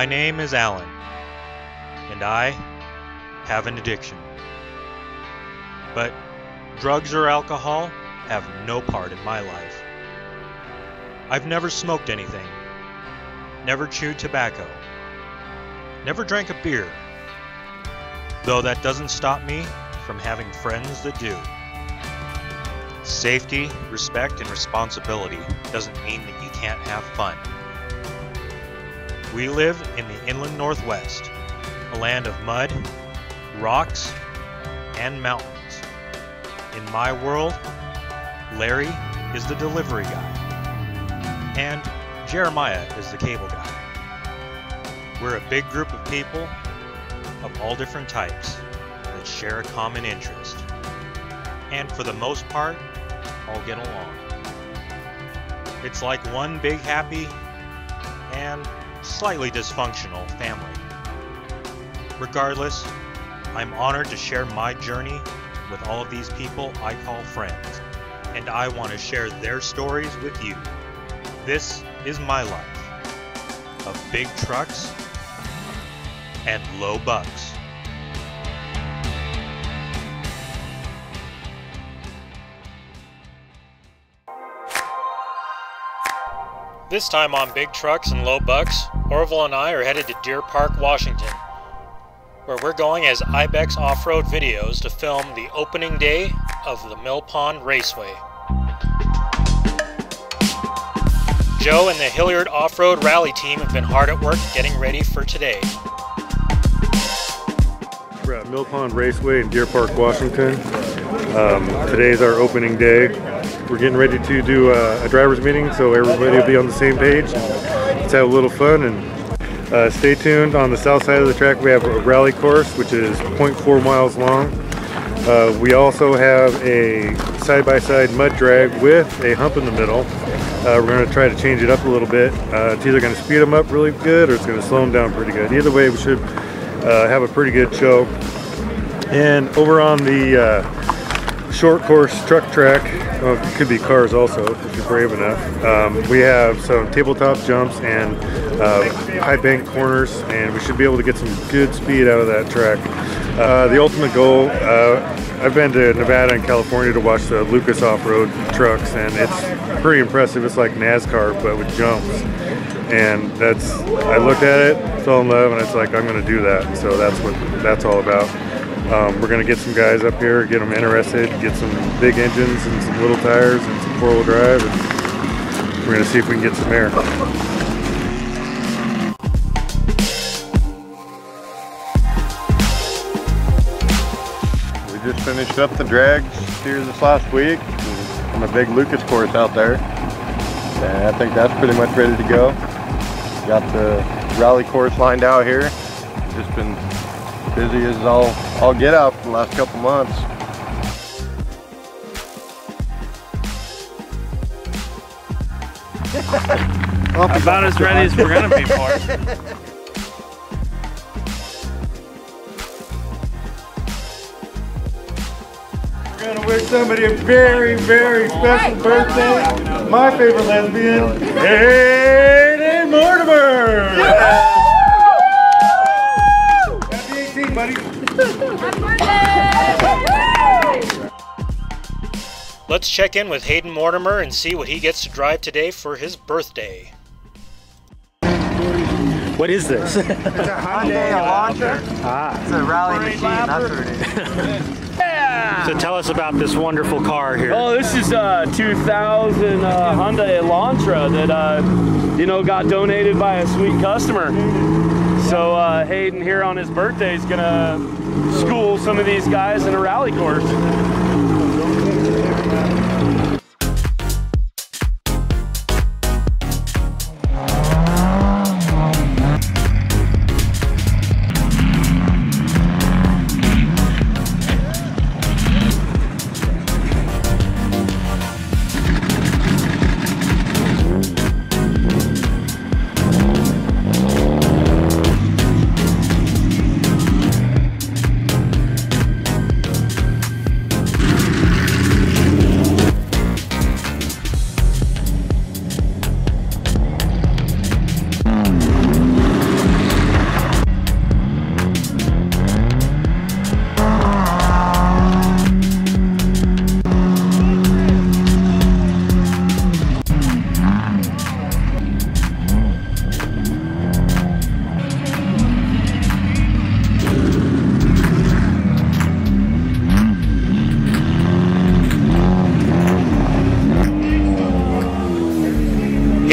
My name is Alan, and I have an addiction. But drugs or alcohol have no part in my life. I've never smoked anything, never chewed tobacco, never drank a beer, though that doesn't stop me from having friends that do. Safety, respect, and responsibility doesn't mean that you can't have fun. We live in the inland Northwest, a land of mud, rocks, and mountains. In my world, Larry is the delivery guy, and Jeremiah is the cable guy. We're a big group of people of all different types that share a common interest, and for the most part, all get along. It's like one big happy and slightly dysfunctional family. Regardless, I'm honored to share my journey with all of these people I call friends, and I want to share their stories with you. This is my life of big trucks and low bucks. This time on Big Trucks and Low Bucks, Orville and I are headed to Deer Park, Washington, where we're going as Ibex Off-Road Videos to film the opening day of the Mill Pond Raceway. Joe and the Hilliard Off-Road Rally team have been hard at work getting ready for today. We're at Mill Pond Raceway in Deer Park, Washington. Today's our opening day. We're getting ready to do a driver's meeting, so everybody will be on the same page. Let's have a little fun and stay tuned. On the south side of the track we have a rally course, which is 0.4 miles long. We also have a side-by-side mud drag with a hump in the middle. We're going to try to change it up a little bit. It's either going to speed them up really good or it's going to slow them down pretty good. Either way, we should have a pretty good show. And over on the short course truck track, well, it could be cars also if you're brave enough, we have some tabletop jumps and high bank corners, and we should be able to get some good speed out of that track. The ultimate goal, I've been to Nevada and California to watch the Lucas off-road trucks, and it's pretty impressive. It's like NASCAR but with jumps, and I looked at it, fell in love, and it's like I'm going to do that. So that's what that's all about. We're going to get some guys up here, get them interested, get some big engines and some little tires and some four-wheel drive, and we're going to see if we can get some air. We just finished up the drags here this last week on the big Lucas course out there, and I think that's pretty much ready to go. Got the rally course lined out here. Just been busy as all get out for the last couple months. About as ready as we're gonna be for it. We're gonna wish somebody a very, very special birthday. My favorite lesbian, Hayden Mortimer. Yeah. Happy 18, buddy. Let's check in with Hayden Mortimer and see what he gets to drive today for his birthday. What is this? It's a Hyundai Elantra. It's a rally machine, that's what it is. Yeah! So tell us about this wonderful car here. Oh, this is a 2000 Hyundai Elantra that, got donated by a sweet customer. So Hayden here on his birthday is gonna school some of these guys in a rally course.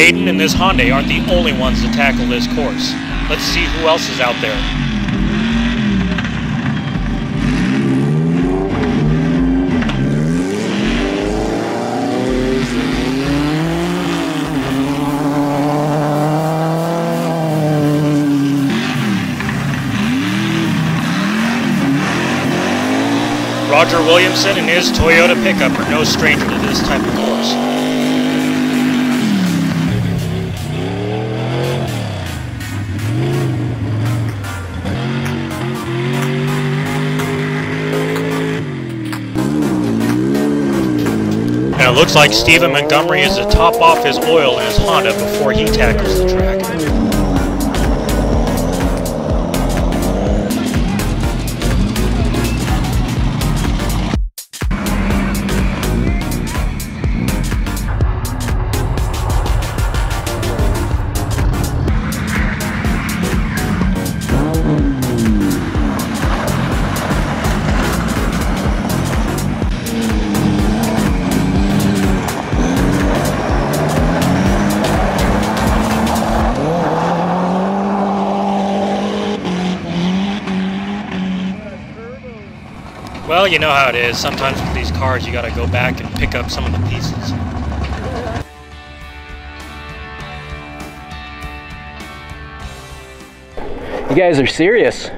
Hayden and this Hyundai aren't the only ones to tackle this course. Let's see who else is out there. Roger Williamson and his Toyota pickup are no stranger to this type of course. And it looks like Stephen Montgomery is to top off his oil in his Honda before he tackles the track. Well, you know how it is. Sometimes with these cars, you gotta go back and pick up some of the pieces. You guys are serious?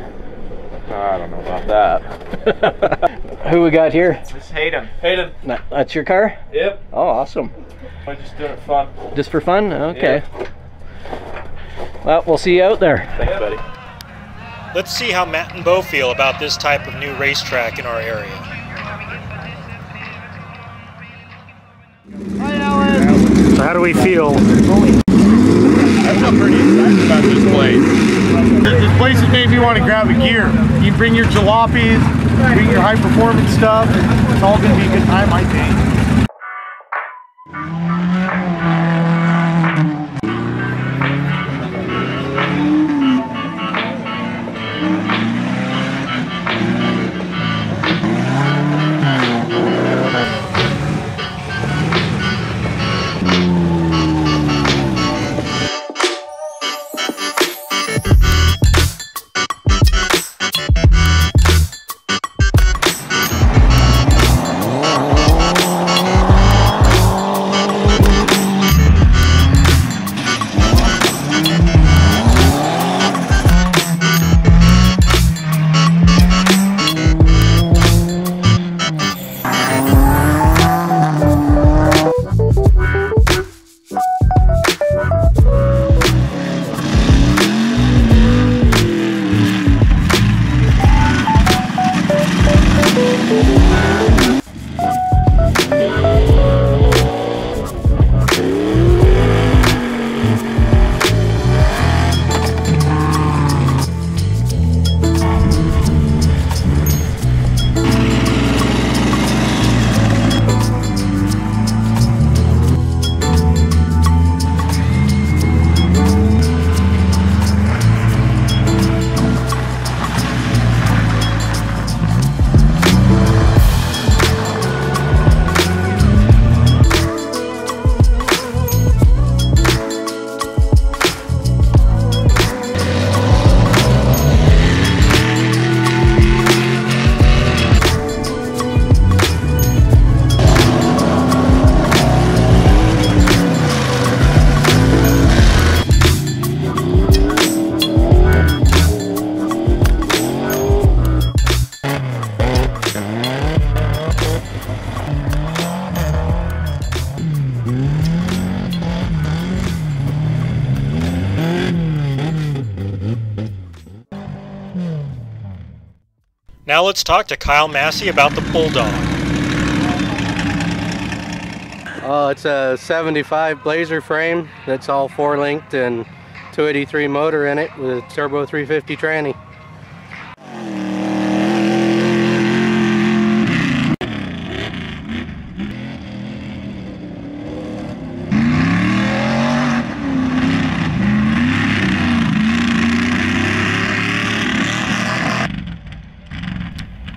I don't know about that. Who we got here? It's Hayden. Hayden. That's your car? Yep. Oh, awesome. I'm just doing it fun. Just for fun? Okay. Yeah. Well, we'll see you out there. Thanks, buddy. Let's see how Matt and Bo feel about this type of new racetrack in our area. So how do we feel? I feel pretty excited about this place. This place has made me want to grab a gear. You bring your jalopies, bring your high performance stuff. It's all going to be a good time, I think. Now let's talk to Kyle Massey about the Bulldog. It's a 75 Blazer frame that's all 4-linked and 283 motor in it with a turbo 350 tranny.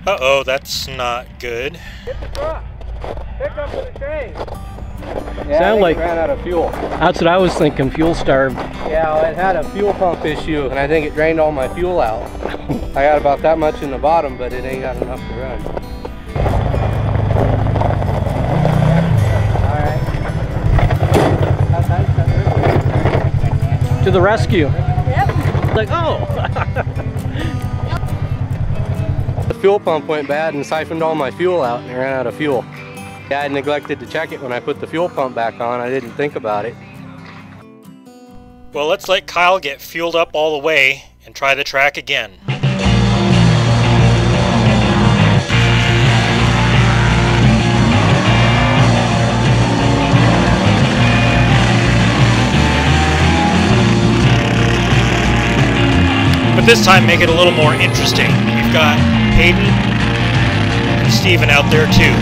Uh-oh, that's not good. Hit the truck. Pick up with the chain. Yeah, Sound like it ran out of fuel. that's what I was thinking. Fuel starved. Yeah, well, it had a fuel pump issue, and I think it drained all my fuel out. I got about that much in the bottom, but it ain't got enough to run. All right. To the rescue. Yep. Like, oh. The fuel pump went bad and siphoned all my fuel out, and it ran out of fuel. I had neglected to check it when I put the fuel pump back on. I didn't think about it. Well, let's let Kyle get fueled up all the way and try the track again. But this time make it a little more interesting. We've got Hayden and Steven out there too.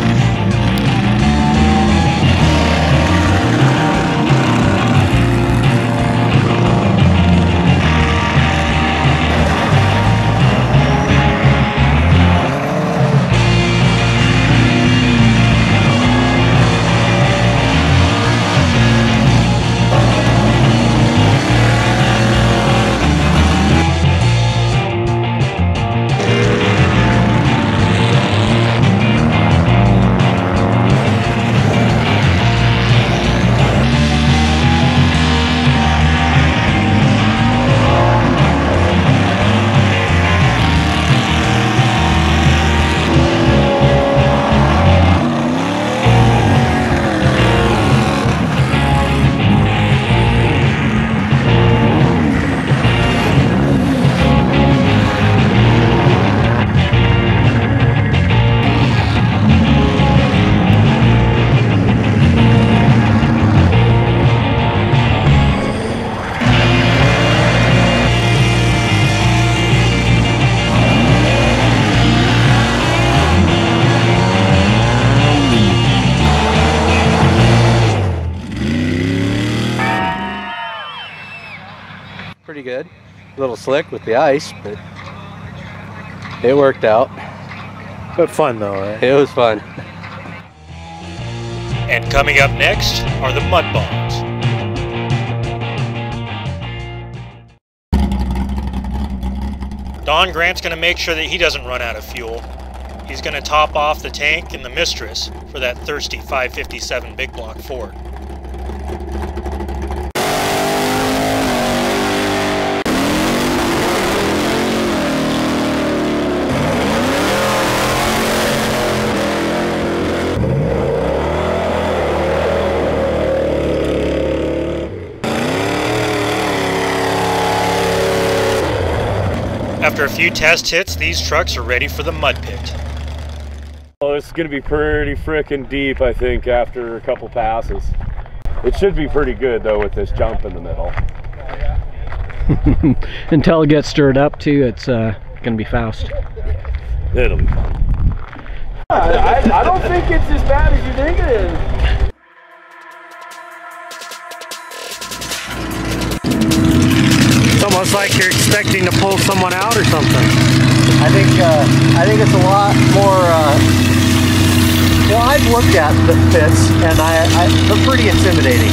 Pretty good. A little slick with the ice, but it worked out. But fun though, right? It was fun. And coming up next are the mud bombs. Don Grant's going to make sure that he doesn't run out of fuel. He's going to top off the tank in the Mistress for that thirsty 557 big block Ford. After a few test hits, these trucks are ready for the mud pit. Oh, it's going to be pretty frickin' deep, I think, after a couple passes. It should be pretty good, though, with this jump in the middle. Until it gets stirred up, too, it's going to be fast. It'll be fun. I don't think it's as bad as you think it is. It's almost like you're expecting to pull someone out or something. I think it's a lot more. Well, I've looked at the pits, and they're pretty intimidating.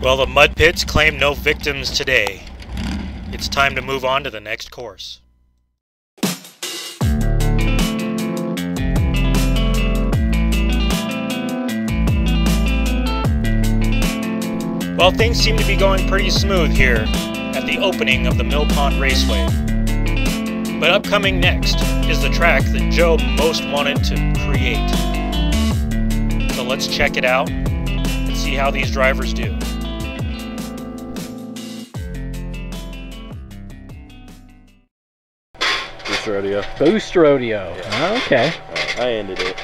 Well, the mud pits claim no victims today. It's time to move on to the next course. Well, things seem to be going pretty smooth here at the opening of the Mill Pond Raceway. But upcoming next is the track that Joe most wanted to create. So let's check it out and see how these drivers do. Boost Rodeo. Boost Rodeo. Yeah. Okay. I ended it.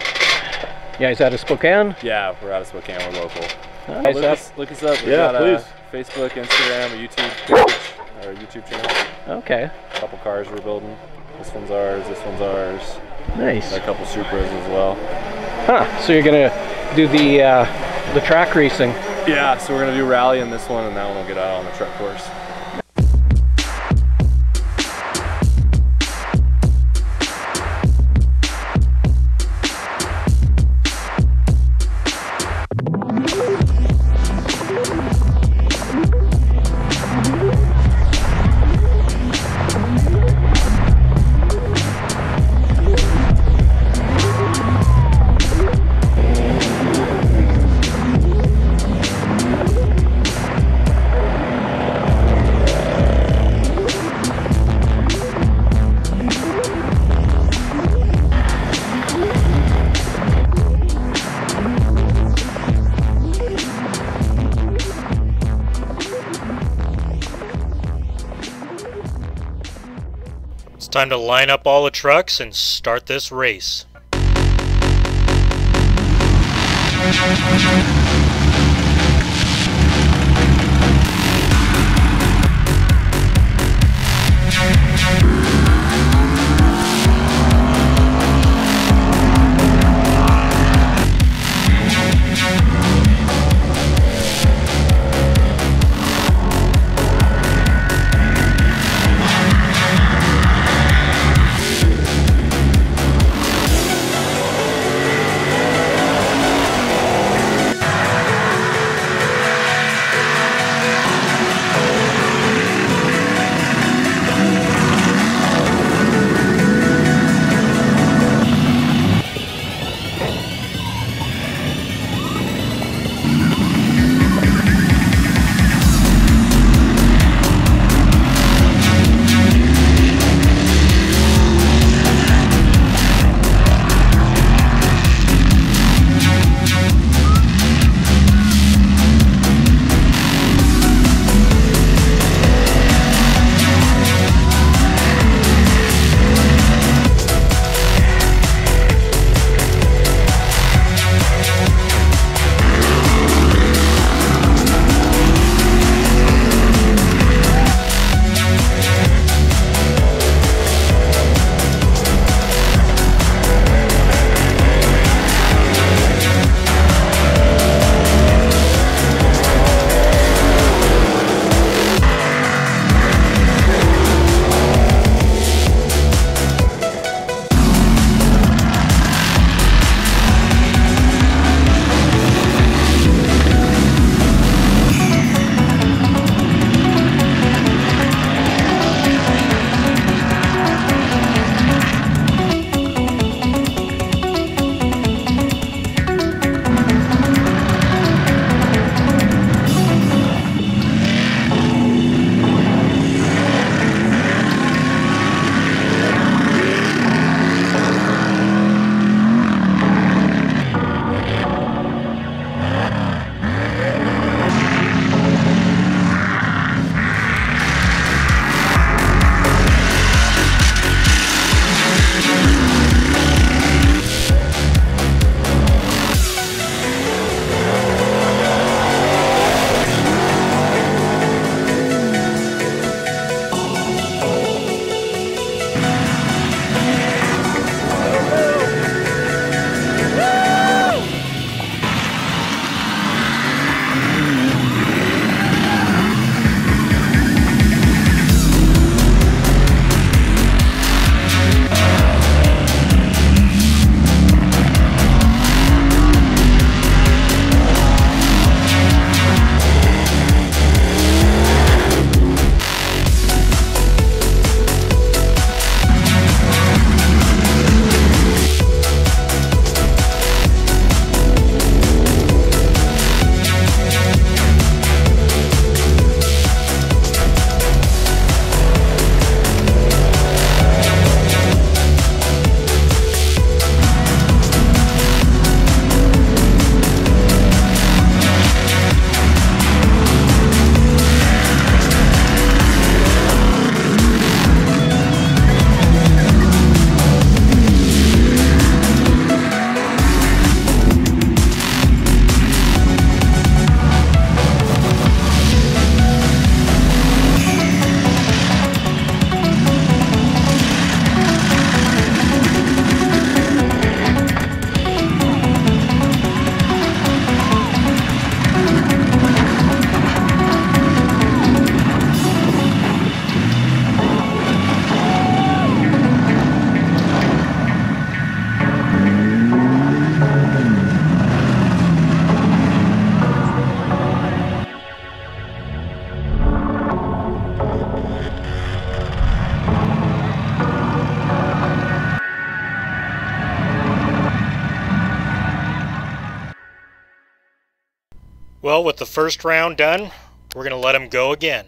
You guys out of Spokane? Yeah, we're out of Spokane. We're local. Look us up. We've Yeah, got please. Facebook, Instagram, a YouTube page, or a YouTube channel. Okay. A couple cars we're building. This one's ours. This one's ours. Nice. Got a couple Supras as well. Huh. So you're gonna do the track racing? Yeah. So we're gonna do rally in this one, and that one will get out on the truck course. It's time to line up all the trucks and start this race. Well, with the first round done, we're going to let him go again.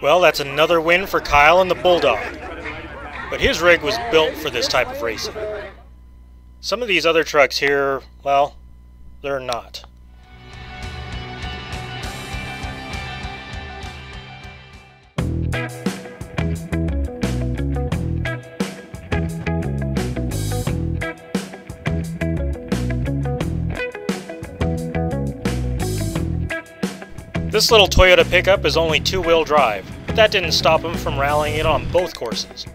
Well, that's another win for Kyle and the Bulldog. But his rig was built for this type of racing. Some of these other trucks here, well, they're not. This little Toyota pickup is only two-wheel drive, but that didn't stop him from rallying it on both courses.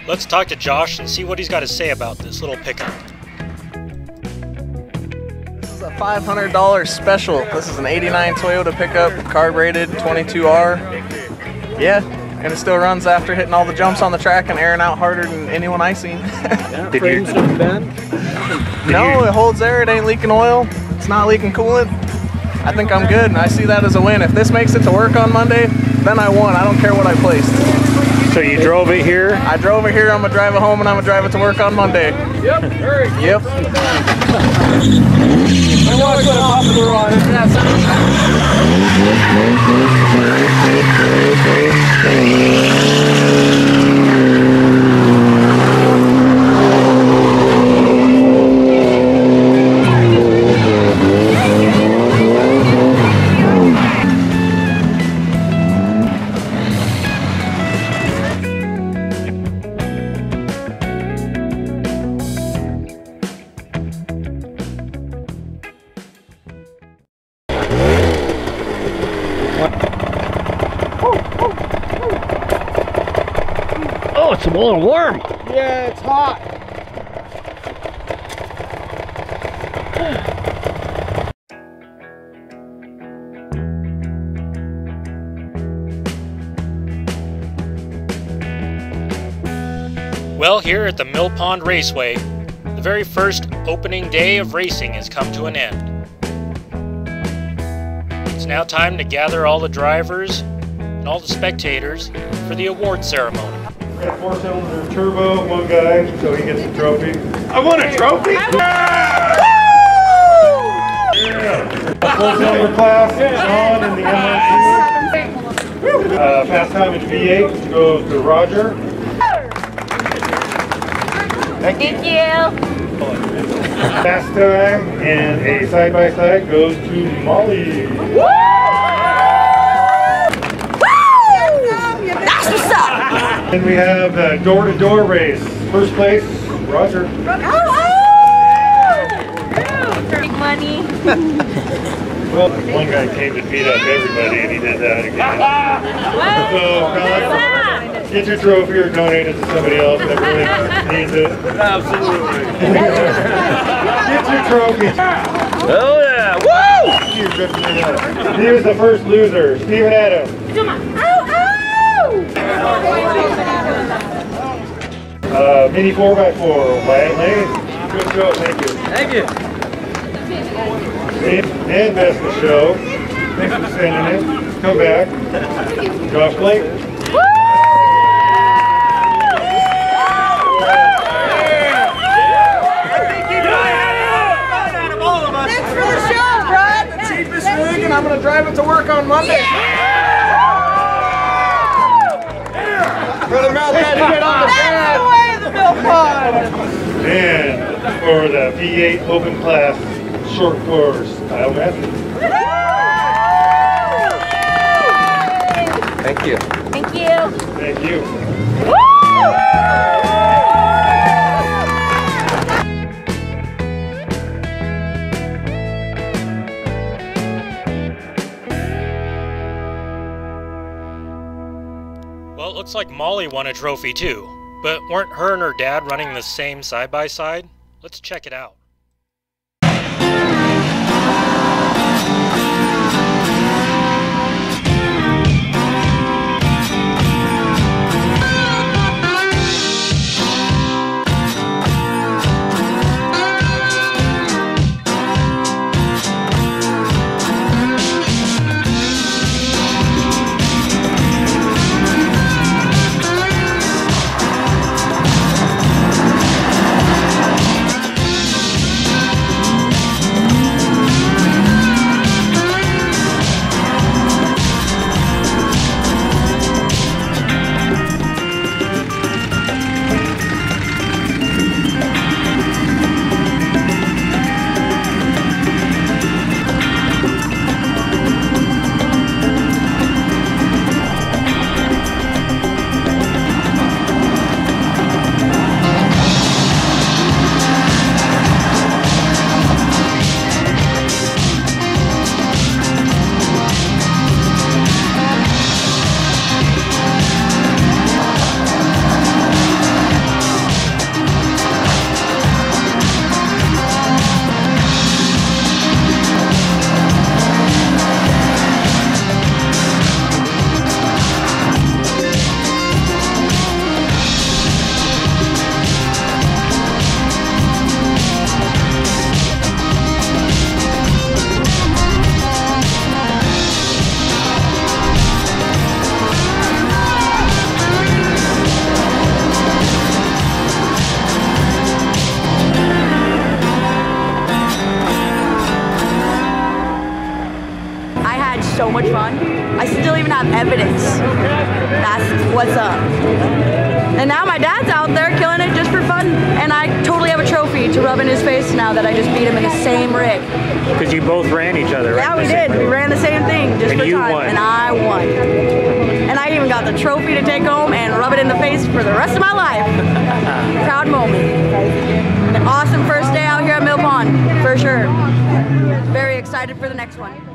Let's talk to Josh and see what he's got to say about this little pickup. This is a $500 special. This is an 89 Toyota pickup, carbureted 22R. Yeah, and it still runs after hitting all the jumps on the track and airing out harder than anyone I've seen. Frames don't bend? No, it holds air, it ain't leaking oil, it's not leaking coolant. I think I'm good, and I see that as a win. If this makes it to work on Monday, then I won. I don't care what I placed. So you drove it here? I drove it here, I'm gonna drive it home, and I'm gonna drive it to work on Monday. Yep, yep. Oh, it's a little warm. Yeah, it's hot. Well, here at the Mill Pond Raceway, the very first opening day of racing has come to an end. It's now time to gather all the drivers and all the spectators for the award ceremony. We got 4-cylinder turbo, one guy, so he gets a trophy. I won a trophy? Yeah! Full-cylinder class, John in the MR2. Fast time in V8 goes to Roger. Thank you. Fast time and a side-by-side goes to Molly. That's what's up. Then we have the door-to-door race. First place Roger. Big money. Well, one guy came to beat up everybody, and he did that again. So, get your trophy or donate it to somebody else that really needs it. Absolutely. Get your trophy. Hell yeah! Woo! He was the first loser, Stephen Adams. Mini 4x4 by Lane. Good show, thank you. Thank you. And best of the show. Thanks for sending it. Come back. Josh Blake. Thanks for the show, Brad. The cheapest rig, and I'm going to drive it to work on Monday. Brother Mel had to get on the bed. That's the way of the Mill Pond. And for the V8 Open Class Short Course, Kyle Matthews. Thank you. Thank you. Thank you. Well, it looks like Molly won a trophy too. But weren't her and her dad running the same side-by-side? Let's check it out. So much fun. I still even have evidence. That's what's up. And now my dad's out there killing it just for fun, and I totally have a trophy to rub in his face now that I just beat him in the same rig. Because you both ran each other, right? Yeah, we did. We ran the same thing just and for you time, won. and I won. And I even got the trophy to take home and rub it in the face for the rest of my life. Proud moment. An awesome first day out here at Mill Pond, for sure. Very excited for the next one.